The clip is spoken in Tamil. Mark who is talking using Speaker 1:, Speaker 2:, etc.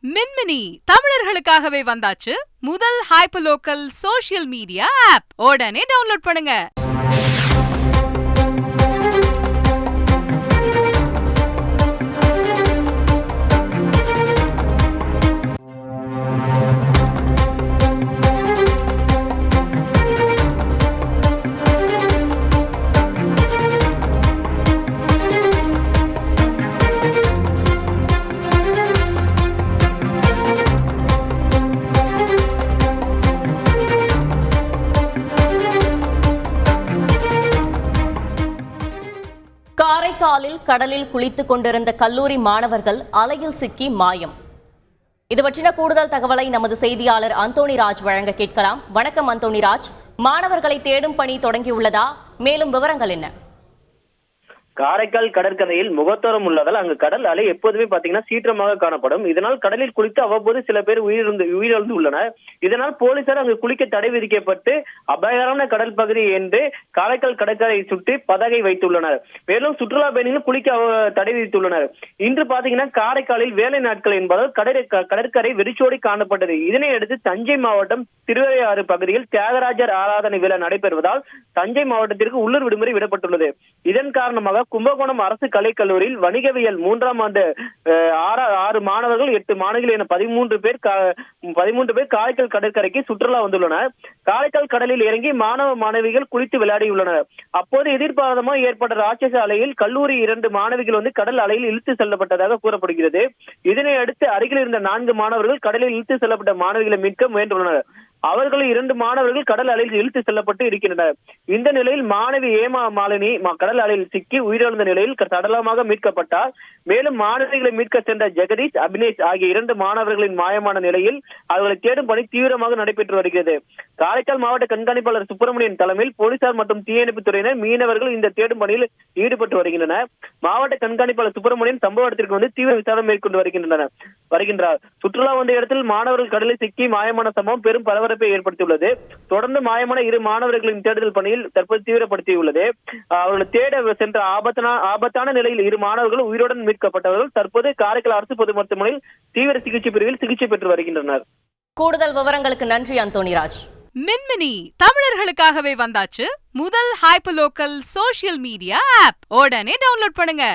Speaker 1: மின்மினி தமிழர்களுக்காகவே வந்தாச்சு முதல் ஹைப்பர்லோக்கல் சோஷியல் மீடியா ஆப். உடனே டவுன்லோட் பண்ணுங்க.
Speaker 2: காரைக்காலில் கடலில் குளித்துக் கொண்டிருந்த கல்லூரி மாணவர்கள் அலையில் சிக்கி மாயம். இது பற்றின கூடுதல் தகவலை நமது செய்தியாளர் அந்தோணிராஜ் வழங்க கேட்கலாம். வணக்கம் அந்தோணிராஜ், மாணவர்களை தேடும் பணி தொடங்கியுள்ளதா? மேலும் விவரங்கள் என்ன?
Speaker 3: காரைக்கால் கடற்கரையில் முகத்தோரம் உள்ளதால் அங்கு கடல் அலை எப்போதுமே பாத்தீங்கன்னா சீற்றமாக காணப்படும். இதனால் கடலில் குளித்து அவ்வப்போது சில பேர் உயிரிழந்து உள்ளனர். இதனால் போலீசார் அங்கு குளிக்க தடை விதிக்கப்பட்டு அபாயகரமான கடல் பகுதி என்று காரைக்கால் கடற்கரையை சுற்றி பதகை வைத்துள்ளனர். மேலும் சுற்றுலா பயணிகள் குளிக்க தடை விதித்துள்ளனர். இன்று பாத்தீங்கன்னா காரைக்காலில் வேலை நாட்கள் என்பதால் கடற்கரை வெறிச்சோடி காணப்பட்டது. இதனையடுத்து தஞ்சை மாவட்டம் திருவையாறு பகுதியில் தியாகராஜர் ஆராதனை விழா நடைபெறுவதால் தஞ்சை மாவட்டத்திற்கு உள்ளூர் விடுமுறை விடப்பட்டுள்ளது. இதன் காரணமாக கும்பகோணம் அரசு கலைக்கல்லூரியில் வணிகவியல் 3ஆம் ஆண்டு 6 மாணவர்கள் 8 மாணவிகள் என 13 பேர் காரைக்கால் கடற்கரைக்கு சுற்றுலா வந்துள்ளனர். காரைக்கால் கடலில் இறங்கி மாணவ மாணவிகள் குளித்து விளையாடியுள்ளனர். அப்போது எதிர்பாராதமாக ஏற்பட்ட ராட்சச அலையில் கல்லூரி 2 மாணவிகள் கடல் அலையில் இழுத்து செல்லப்பட்டதாக கூறப்படுகிறது. இதனை அடுத்து அருகில் இருந்த 4 மாணவர்கள் கடலில் இழுத்து செல்லப்பட்ட மாணவிகளை மீட்க முயன்றுள்ளனர். அவர்கள் 2 மாணவர்கள் கடல் அலையில் இழுத்து செல்லப்பட்டு இருக்கின்றனர். இந்த நிலையில் மாணவி ஏமா மாலினி கடல் அலையில் சிக்கி உயிரிழந்த நிலையில் சடலமாக மீட்கப்பட்டார். மேலும் மாணவிகளை மீட்க சென்ற ஜெகதீஷ், அபினேஷ் ஆகிய 2 மாணவர்களின் மாயமான நிலையில் அவர்களை தேடும் பணி தீவிரமாக நடைபெற்று வருகிறது. காரைக்கால் மாவட்ட கண்காணிப்பாளர் சுப்பிரமணியன் தலைமையில் போலீசார் மற்றும் தீயணைப்பு துறையினர் மீனவர்கள் இந்த தேடும் பணியில் ஈடுபட்டு வருகின்றனர். மாவட்ட கண்காணிப்பாளர் சுப்பிரமணியன் சம்பவ இடத்திற்கு தீவிர விசாரணை மேற்கொண்டு வருகின்றார். சுற்றுலா வந்த இடத்தில் மாணவர்கள் கடலில் சிக்கி மாயமான சம்பவம் பெரும் பரபரப்பை ஏற்படுத்தியுள்ளது. தொடர்ந்து மாயமான 2 மாணவர்களின் தேடுதல் பணியில் தற்போது தீவிரப்படுத்தியுள்ளது. அவர்களை தேட சென்ற ஆபத்தான நிலையில் 2 மாணவர்கள் உயிருடன் மீட்கப்பட்டவர்கள் தற்போது காரைக்கால் அரசு பொது மருத்துவமனையில் தீவிர சிகிச்சை பிரிவில் சிகிச்சை பெற்று வருகின்றனர்.
Speaker 2: கூடுதல் விவரங்களுக்கு நன்றி அந்தோணிராஜ்.
Speaker 1: மின்மினி தமிழர்களுக்காகவே வந்தாச்சு முதல் ஹைப்பர்லோக்கல் சோஷியல் மீடியா ஆப். உடனே டவுன்லோட் பண்ணுங்க.